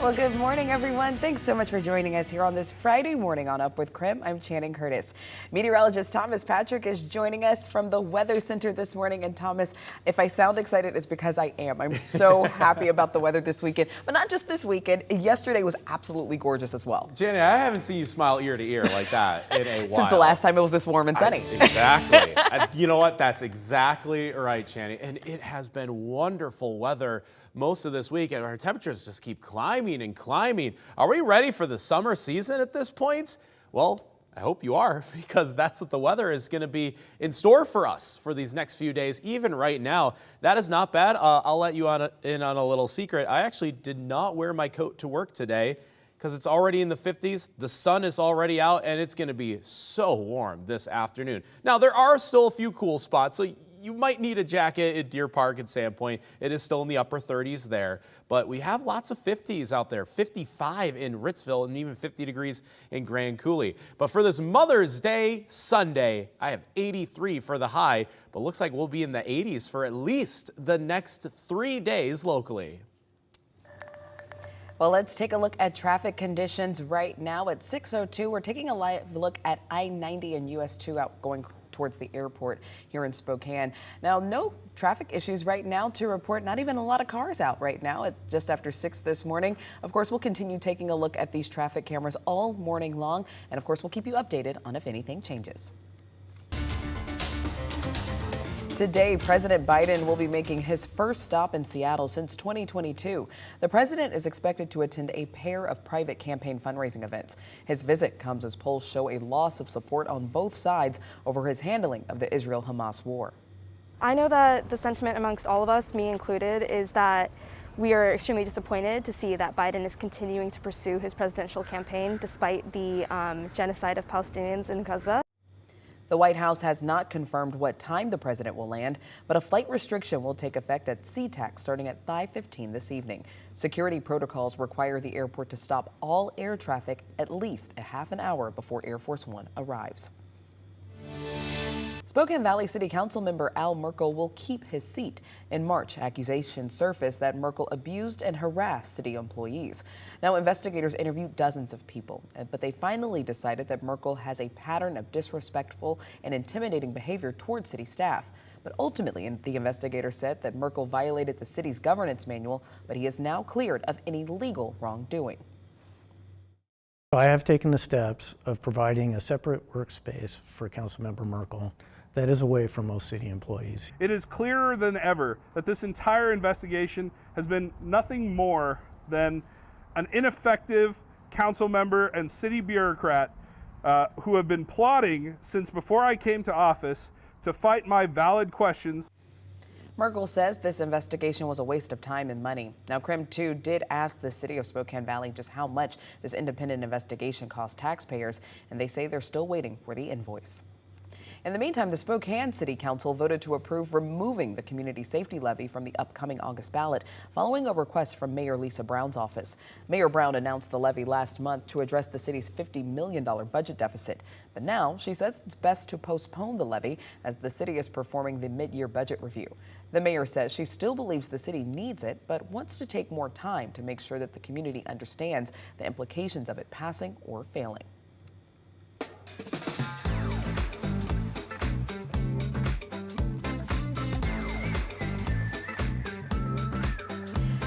Well, good morning, everyone. Thanks so much for joining us here on this Friday morning on Up with KREM. I'm Channing Curtis. Meteorologist Thomas Patrick is joining us from the Weather Center this morning. And Thomas, if I sound excited, it's because I am. I'm so happy about the weather this weekend, but not just this weekend. Yesterday was absolutely gorgeous as well. Jenny, I haven't seen you smile ear to ear like that in a while. Since the last time it was this warm and sunny. Exactly. You know what? That's exactly right, Channing. And it has been wonderful weather most of this week, and our temperatures just keep climbing and climbing. Are we ready for the summer season at this point? Well, I hope you are, because that's what the weather is going to be in store for us for these next few days. Even right now, that is not bad. I'll let you in on a little secret. I actually did not wear my coat to work today because it's already in the 50s. The sun is already out, and it's going to be so warm this afternoon. Now, there are still a few cool spots, so you might need a jacket at Deer Park and Sandpoint. It is still in the upper 30s there, but we have lots of 50s out there, 55 in Ritzville and even 50 degrees in Grand Coulee. But for this Mother's Day Sunday, I have 83 for the high, but looks like we'll be in the 80s for at least the next 3 days locally. Well, let's take a look at traffic conditions right now at 6:02. We're taking a live look at I-90 and US 2 going towards the airport here in Spokane. Now, no traffic issues right now to report. Not even a lot of cars out right now at just after 6 this morning. Of course, we'll continue taking a look at these traffic cameras all morning long. And of course, we'll keep you updated on if anything changes. Today, President Biden will be making his first stop in Seattle since 2022. The president is expected to attend a pair of private campaign fundraising events. His visit comes as polls show a loss of support on both sides over his handling of the Israel-Hamas war. I know that the sentiment amongst all of us, me included, is that we are extremely disappointed to see that Biden is continuing to pursue his presidential campaign despite the genocide of Palestinians in Gaza. The White House has not confirmed what time the president will land, but a flight restriction will take effect at SeaTac starting at 5:15 this evening. Security protocols require the airport to stop all air traffic at least a half an hour before Air Force One arrives. Spokane Valley City Council member Al Merkel will keep his seat. In March, accusations surfaced that Merkel abused and harassed city employees. Now, investigators interviewed dozens of people, but they finally decided that Merkel has a pattern of disrespectful and intimidating behavior towards city staff. But ultimately, the investigator said that Merkel violated the city's governance manual, but he is now cleared of any legal wrongdoing. I have taken the steps of providing a separate workspace for Councilmember Merkel that is away from most city employees. It is clearer than ever that this entire investigation has been nothing more than an ineffective council member and city bureaucrat who have been plotting since before I came to office to fight my valid questions. Merkel says this investigation was a waste of time and money. Now, KREM 2 did ask the city of Spokane Valley just how much this independent investigation cost taxpayers, and they say they're still waiting for the invoice. In the meantime, the Spokane City Council voted to approve removing the community safety levy from the upcoming August ballot following a request from Mayor Lisa Brown's office. Mayor Brown announced the levy last month to address the city's $50 million budget deficit. But now she says it's best to postpone the levy as the city is performing the mid-year budget review. The mayor says she still believes the city needs it, but wants to take more time to make sure that the community understands the implications of it passing or failing.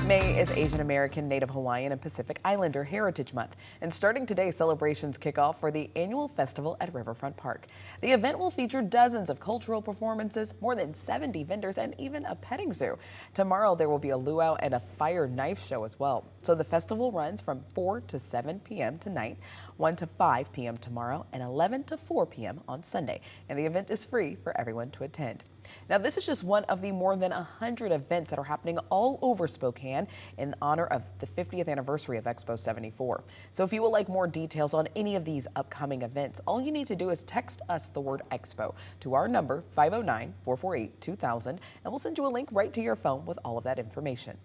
May is Asian American, Native Hawaiian, and Pacific Islander Heritage Month. And starting today, celebrations kick off for the annual festival at Riverfront Park. The event will feature dozens of cultural performances, more than 70 vendors, and even a petting zoo. Tomorrow, there will be a luau and a fire knife show as well. So the festival runs from 4 to 7 p.m. tonight, 1 to 5 p.m. tomorrow, and 11 to 4 p.m. on Sunday. And the event is free for everyone to attend. Now, this is just one of the more than 100 events that are happening all over Spokane in honor of the 50th anniversary of Expo 74. So if you would like more details on any of these upcoming events, all you need to do is text us the word Expo to our number 509-448-2000, and we'll send you a link right to your phone with all of that information.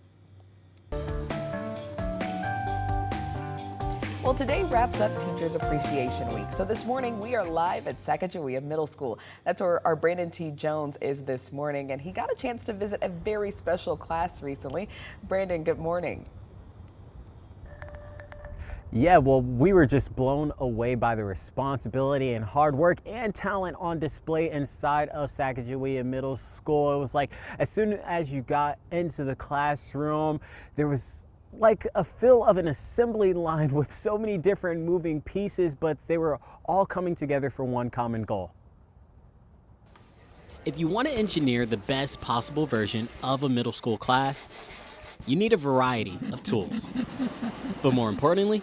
Well, today wraps up Teachers Appreciation Week. So this morning we are live at Sacagawea Middle School. That's where our Brandon T. Jones is this morning, and he got a chance to visit a very special class recently. Brandon, good morning. Yeah, well, we were just blown away by the responsibility and hard work and talent on display inside of Sacagawea Middle School. It was like as soon as you got into the classroom, there was like a feel of an assembly line with so many different moving pieces, but they were all coming together for one common goal. If you want to engineer the best possible version of a middle school class, you need a variety of tools. But more importantly,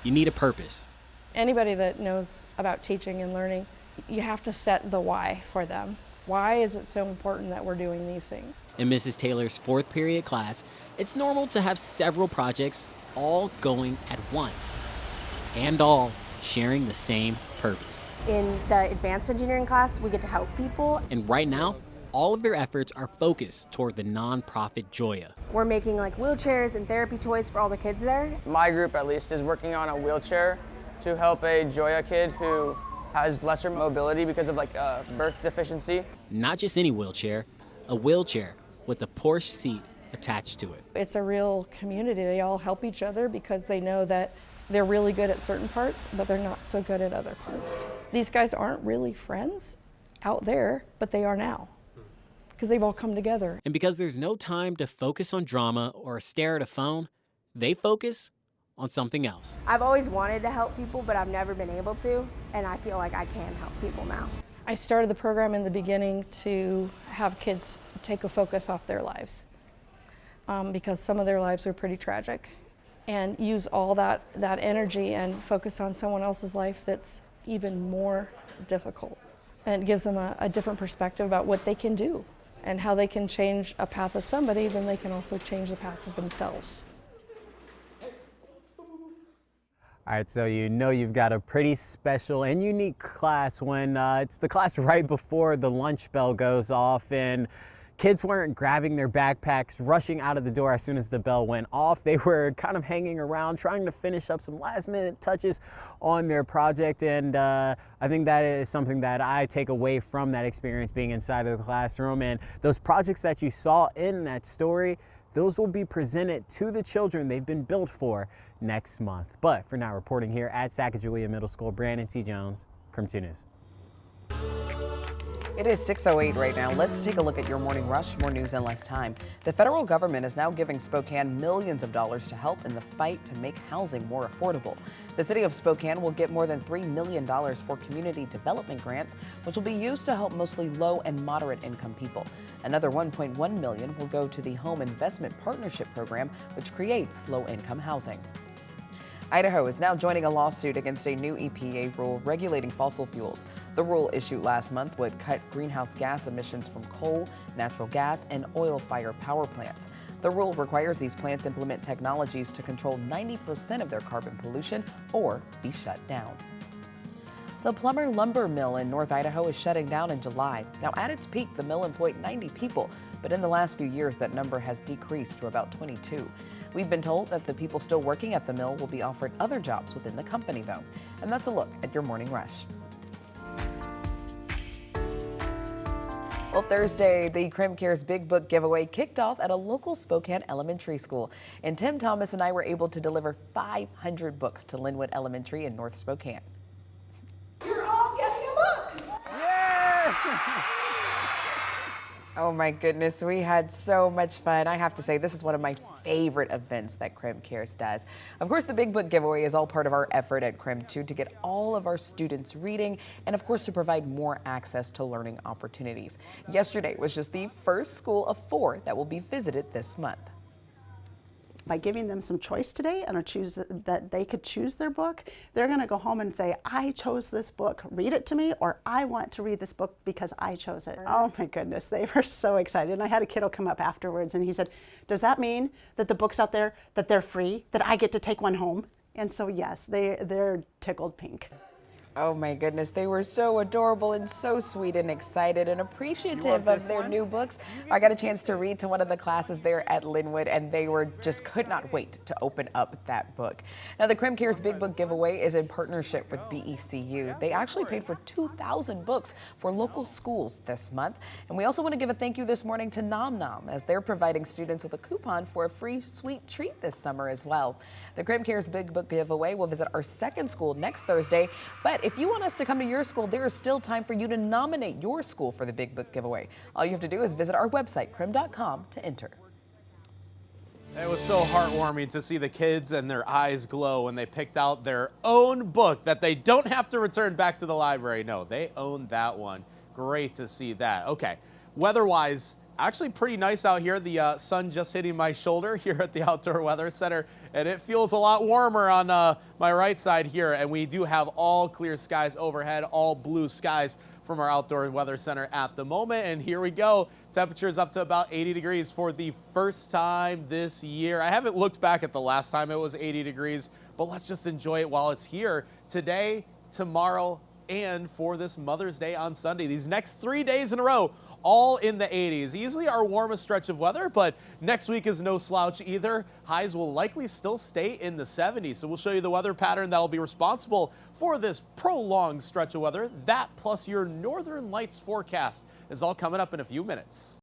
you need a purpose. Anybody that knows about teaching and learning, you have to set the why for them. Why is it so important that we're doing these things? In Mrs. Taylor's fourth period class, it's normal to have several projects all going at once and all sharing the same purpose. In the advanced engineering class, we get to help people. And right now, all of their efforts are focused toward the nonprofit Joya. We're making like wheelchairs and therapy toys for all the kids there. My group, at least, is working on a wheelchair to help a Joya kid who has lesser mobility because of like a birth deficiency. Not just any wheelchair, a wheelchair with a Porsche seat attached to it. It's a real community. They all help each other because they know that they're really good at certain parts, but they're not so good at other parts. These guys aren't really friends out there, but they are now, because they've all come together. And because there's no time to focus on drama or stare at a phone, they focus on something else. I've always wanted to help people, but I've never been able to, and I feel like I can help people now. I started the program in the beginning to have kids take a focus off their lives, because some of their lives were pretty tragic, and use all that energy and focus on someone else's life that's even more difficult. And it gives them a different perspective about what they can do and how they can change a path of somebody, then they can also change the path of themselves. All right, so you know you've got a pretty special and unique class when it's the class right before the lunch bell goes off, and kids weren't grabbing their backpacks, rushing out of the door as soon as the bell went off. They were kind of hanging around, trying to finish up some last-minute touches on their project, and I think that is something that I take away from that experience being inside of the classroom. And those projects that you saw in that story, those will be presented to the children they've been built for next month. But for now, reporting here at Sacagawea Middle School, Brandon T. Jones, KREM 2 News. It is 6:08 right now. Let's take a look at your morning rush. More news in less time. The federal government is now giving Spokane millions of dollars to help in the fight to make housing more affordable. The city of Spokane will get more than $3 million for community development grants, which will be used to help mostly low and moderate income people. Another $1.1 million will go to the Home Investment Partnership Program, which creates low-income housing. Idaho is now joining a lawsuit against a new EPA rule regulating fossil fuels. The rule issued last month would cut greenhouse gas emissions from coal, natural gas, and oil-fired power plants. The rule requires these plants implement technologies to control 90% of their carbon pollution or be shut down. The Plummer Lumber Mill in North Idaho is shutting down in July. Now, at its peak, the mill employed 90 people, but in the last few years, that number has decreased to about 22. We've been told that the people still working at the mill will be offered other jobs within the company, though. And that's a look at your morning rush. Well, Thursday, the KREM Cares Big Book giveaway kicked off at a local Spokane elementary school. And Tim Thomas and I were able to deliver 500 books to Linwood Elementary in North Spokane. You're all getting a book! Yeah! Oh my goodness, we had so much fun. I have to say, this is one of my favorite events that KREM Cares does. Of course, the Big Book giveaway is all part of our effort at KREM 2 to get all of our students reading and, of course, to provide more access to learning opportunities. Yesterday was just the first school of 4 that will be visited this month. By giving them some choice today and that they could choose their book, they're going to go home and say, I chose this book, read it to me, or I want to read this book because I chose it. Oh my goodness, they were so excited. And I had a kiddo come up afterwards and he said, does that mean that the books out there, that they're free, that I get to take one home? And so yes, they're tickled pink. Oh my goodness, they were so adorable and so sweet and excited and appreciative of their new books. I got a chance to read to one of the classes there at Linwood, and they could not wait to open up that book. Now, the KREM Cares Big Book Giveaway is in partnership with BECU. They actually paid for 2,000 books for local schools this month. And we also want to give a thank you this morning to Nom Nom, as they're providing students with a coupon for a free sweet treat this summer as well. The KREM Cares Big Book Giveaway will visit our second school next Thursday, but if you want us to come to your school, there is still time for you to nominate your school for the Big Book Giveaway. All you have to do is visit our website, krem.com, to enter. It was so heartwarming to see the kids and their eyes glow when they picked out their own book that they don't have to return back to the library. No, they own that one. Great to see that. Okay, weather-wise, actually pretty nice out here. The sun just hitting my shoulder here at the Outdoor Weather Center, and it feels a lot warmer on my right side here. And we do have all clear skies overhead, all blue skies from our Outdoor Weather Center at the moment. And here we go. Temperatures up to about 80 degrees for the first time this year. I haven't looked back at the last time it was 80 degrees, but let's just enjoy it while it's here today, tomorrow, and for this Mother's Day on Sunday. These next 3 days in a row, all in the 80s. Easily our warmest stretch of weather, but next week is no slouch either. Highs will likely still stay in the 70s. So we'll show you the weather pattern that'll be responsible for this prolonged stretch of weather. That plus your Northern Lights forecast is all coming up in a few minutes.